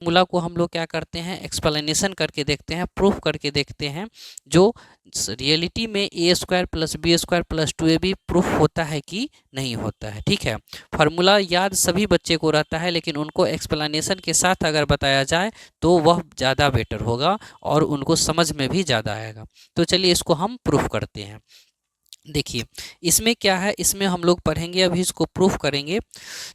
Formula को हम लोग क्या करते हैं, एक्सप्लेनेशन करके देखते हैं, प्रूफ करके देखते हैं, जो रियलिटी में A square plus B square plus 2ab proof होता है कि नहीं होता है। ठीक है, फार्मूला याद सभी बच्चे को रहता है, लेकिन उनको एक्सप्लेनेशन के साथ अगर बताया जाए तो वह ज़्यादा बेटर होगा और उनको समझ में भी ज़्यादा आएगा। तो चलिए इसको हम प्रूफ करते हैं। देखिए इसमें क्या है, इसमें हम लोग पढ़ेंगे, अभी इसको प्रूफ करेंगे।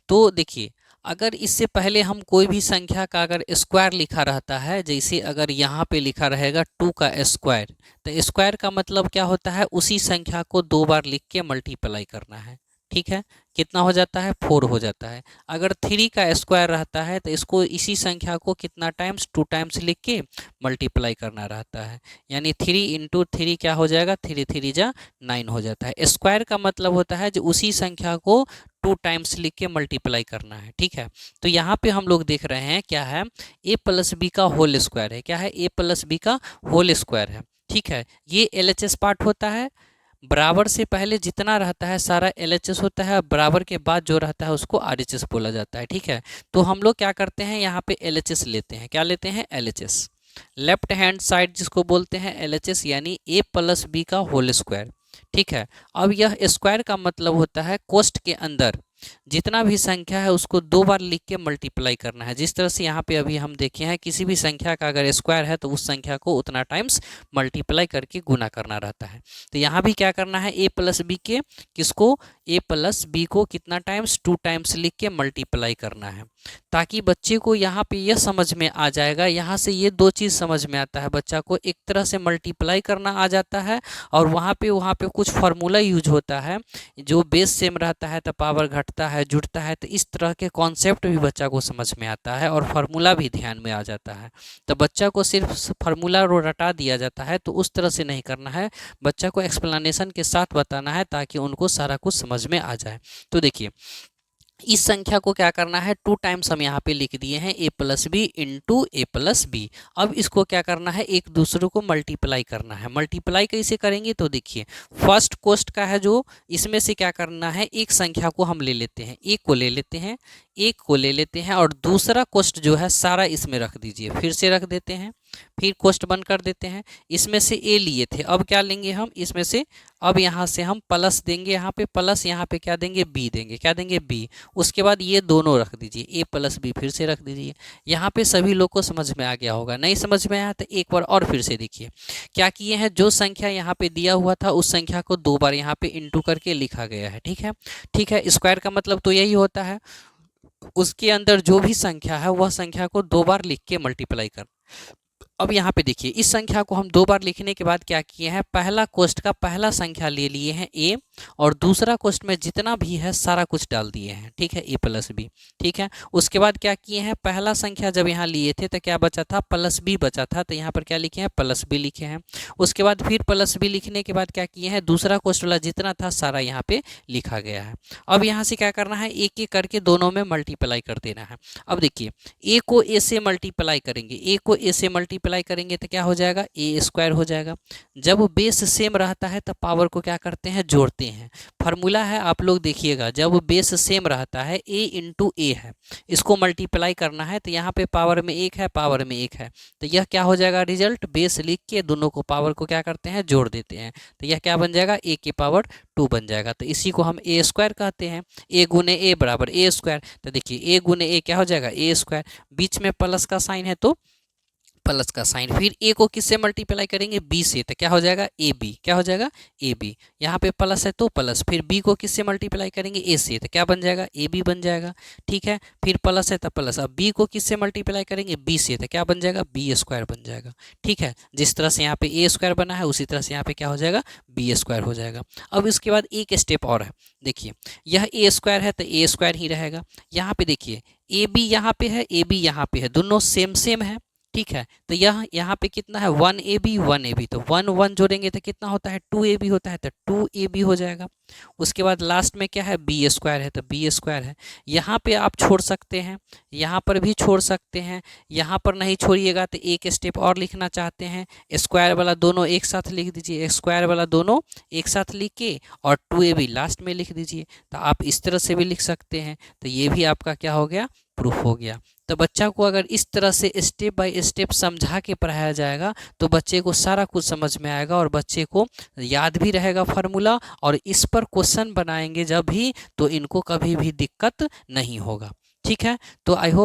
तो देखिए अगर इससे पहले हम कोई भी संख्या का अगर स्क्वायर लिखा रहता है, जैसे अगर यहाँ पे लिखा रहेगा 2 का स्क्वायर, तो स्क्वायर का मतलब क्या होता है, उसी संख्या को 2 बार लिख के मल्टीप्लाई करना है। ठीक है, कितना हो जाता है, 4 हो जाता है। अगर 3 का स्क्वायर रहता है तो इसको इसी संख्या को कितना टाइम्स, 2 टाइम्स लिख के मल्टीप्लाई करना रहता है, यानी 3 इंटू 3 क्या हो जाएगा, 3 3 जा 9 हो जाता है। स्क्वायर का मतलब होता है जो उसी संख्या को 2 टाइम्स लिख के मल्टीप्लाई करना है। ठीक है, तो यहाँ पे हम लोग देख रहे हैं क्या है, a प्लस बी का होल स्क्वायर है। क्या है, a प्लस बी का होल स्क्वायर है। ठीक है, ये LHS पार्ट होता है, बराबर से पहले जितना रहता है सारा LHS होता है, बराबर के बाद जो रहता है उसको RHS बोला जाता है। ठीक है, तो हम लोग क्या करते हैं, यहाँ पे LHS लेते हैं। क्या लेते हैं, LHS, लेफ्ट हैंड साइड जिसको बोलते हैं LHS, यानी a प्लस बी का होल स्क्वायर। ठीक है, अब यह स्क्वायर का मतलब होता है कोष्ठ के अंदर जितना भी संख्या है उसको 2 बार लिख के मल्टीप्लाई करना है। जिस तरह से यहाँ पे अभी हम देखे हैं, किसी भी संख्या का अगर स्क्वायर है तो उस संख्या को उतना टाइम्स मल्टीप्लाई करके गुना करना रहता है। तो यहाँ भी क्या करना है, a प्लस बी के किसको, a प्लस बी को कितना टाइम्स, 2 टाइम्स लिख के मल्टीप्लाई करना है, ताकि बच्चे को यहाँ पे यह समझ में आ जाएगा। यहाँ से ये 2 चीज़ समझ में आता है, बच्चा को एक तरह से मल्टीप्लाई करना आ जाता है, और वहाँ पे कुछ फार्मूला यूज होता है, जो बेस सेम रहता है तो पावर घटता है जुड़ता है, तो इस तरह के कॉन्सेप्ट भी बच्चा को समझ में आता है और फार्मूला भी ध्यान में आ जाता है। तो बच्चा को सिर्फ फार्मूला रटा दिया जाता है, तो उस तरह से नहीं करना है, बच्चा को एक्सप्लेनेशन के साथ बताना है ताकि उनको सारा कुछ समझ में आ जाए। तो देखिए इस संख्या को क्या करना है, 2 टाइम्स हम यहाँ पे लिख दिए हैं, a plus B into A plus B. अब इसको क्या करना है, एक दूसरे को मल्टीप्लाई करना है। मल्टीप्लाई कैसे करेंगे, तो देखिए फर्स्ट कोष्ठ का है जो, इसमें से क्या करना है, एक संख्या को हम ले लेते हैं, एक को ले लेते हैं, एक को ले लेते हैं, और दूसरा कोष्ठ जो है सारा इसमें रख दीजिए, फिर से रख देते हैं, फिर कोष्ठ बंद कर देते हैं। इसमें से a लिए थे, अब क्या लेंगे हम, इसमें से अब यहाँ से हम प्लस देंगे, यहाँ पे प्लस, यहाँ पे क्या देंगे, b देंगे। क्या देंगे, b। उसके बाद ये दोनों रख दीजिए, a प्लस बी, फिर से रख दीजिए। यहाँ पे सभी लोग को समझ में आ गया होगा, नहीं समझ में आया तो एक बार और फिर से देखिए क्या किए हैं, जो संख्या यहाँ पे दिया हुआ था उस संख्या को 2 बार यहाँ पे इंटू करके लिखा गया है। ठीक है, ठीक है, स्क्वायर का मतलब तो यही होता है, उसके अंदर जो भी संख्या है वह संख्या को 2 बार लिख के मल्टीप्लाई कर। अब यहाँ पे देखिए इस संख्या को हम 2 बार लिखने के बाद क्या किए हैं, पहला कोष्ठ का पहला संख्या ले लिए हैं a, और दूसरा कोष्ठ में जितना भी है सारा कुछ डाल दिए हैं। ठीक है, a प्लस बी। ठीक है, उसके बाद क्या किए हैं, पहला संख्या जब यहाँ लिए थे तो क्या बचा था, प्लस बी बचा था, तो यहाँ पर क्या लिखे हैं, प्लस बी लिखे हैं। उसके बाद फिर प्लस बी लिखने के बाद क्या किए हैं, दूसरा कोष्ठ वाला जितना था सारा यहाँ पे लिखा गया है। अब यहाँ से क्या करना है, एक एक करके दोनों में मल्टीप्लाई कर देना है। अब देखिए a को a से मल्टीप्लाई करेंगे, a को a से मल्टीप्लाई करेंगे तो क्या हो जाएगा, a स्क्वायर हो जाएगा। जब बेस सेम रहता है तो पावर को क्या करते हैं, जोड़ते हैं। फार्मूला है, आप लोग देखिएगा, जब बेस सेम रहता है a इंटू ए है, इसको मल्टीप्लाई करना है तो यहाँ पे पावर में 1 है, पावर में 1 है, तो यह क्या हो जाएगा, रिजल्ट बेस लिख के दोनों को पावर को क्या करते हैं, जोड़ देते हैं, तो यह क्या बन जाएगा, a की पावर 2 बन जाएगा। तो इसी को हम a स्क्वायर कहते हैं, a गुने a बराबर a स्क्वायर। तो देखिए a गुने a क्या हो जाएगा, a स्क्वायर, बीच में प्लस का साइन है तो प्लस का साइन, फिर a को किससे मल्टीप्लाई करेंगे, b से, तो क्या हो जाएगा, ए बी। क्या हो जाएगा, ए बी, यहाँ पे प्लस है तो प्लस, फिर b को किससे मल्टीप्लाई करेंगे, a से, तो क्या बन जाएगा, ए बी बन जाएगा। ठीक है, फिर प्लस है तो प्लस, अब b को किससे मल्टीप्लाई करेंगे, b से, तो क्या बन जाएगा, b स्क्वायर बन जाएगा। ठीक है, जिस तरह से यहाँ पे a स्क्वायर बना है उसी तरह से यहाँ पे क्या हो जाएगा, b स्क्वायर हो जाएगा। अब इसके बाद एक स्टेप और है, देखिए यह a स्क्वायर है तो a स्क्वायर ही रहेगा। यहाँ पे देखिए ए बी यहाँ पे है, ए बी यहाँ पे है, दोनों सेम सेम है। ठीक है, तो यह यहाँ पे कितना है, 1ab तो 1 1 जोड़ेंगे तो कितना होता है, 2ab होता है, तो 2ab हो जाएगा। उसके बाद लास्ट में क्या है, बी स्क्वायर है तो बी स्क्वायर है। यहाँ पे आप छोड़ सकते हैं, यहाँ पर भी छोड़ सकते हैं, यहाँ पर नहीं छोड़िएगा तो एक स्टेप और लिखना चाहते हैं, स्क्वायर वाला दोनों एक साथ लिख दीजिए, स्क्वायर वाला दोनों एक साथ लिख के और 2ab लास्ट में लिख दीजिए। तो आप इस तरह से भी लिख सकते हैं, तो ये भी आपका क्या हो गया, प्रूफ हो गया। तो बच्चा को अगर इस तरह से स्टेप बाय स्टेप समझा के पढ़ाया जाएगा तो बच्चे को सारा कुछ समझ में आएगा और बच्चे को याद भी रहेगा फार्मूला, और इस पर क्वेश्चन बनाएंगे जब भी तो इनको कभी भी दिक्कत नहीं होगा। ठीक है, तो आई होप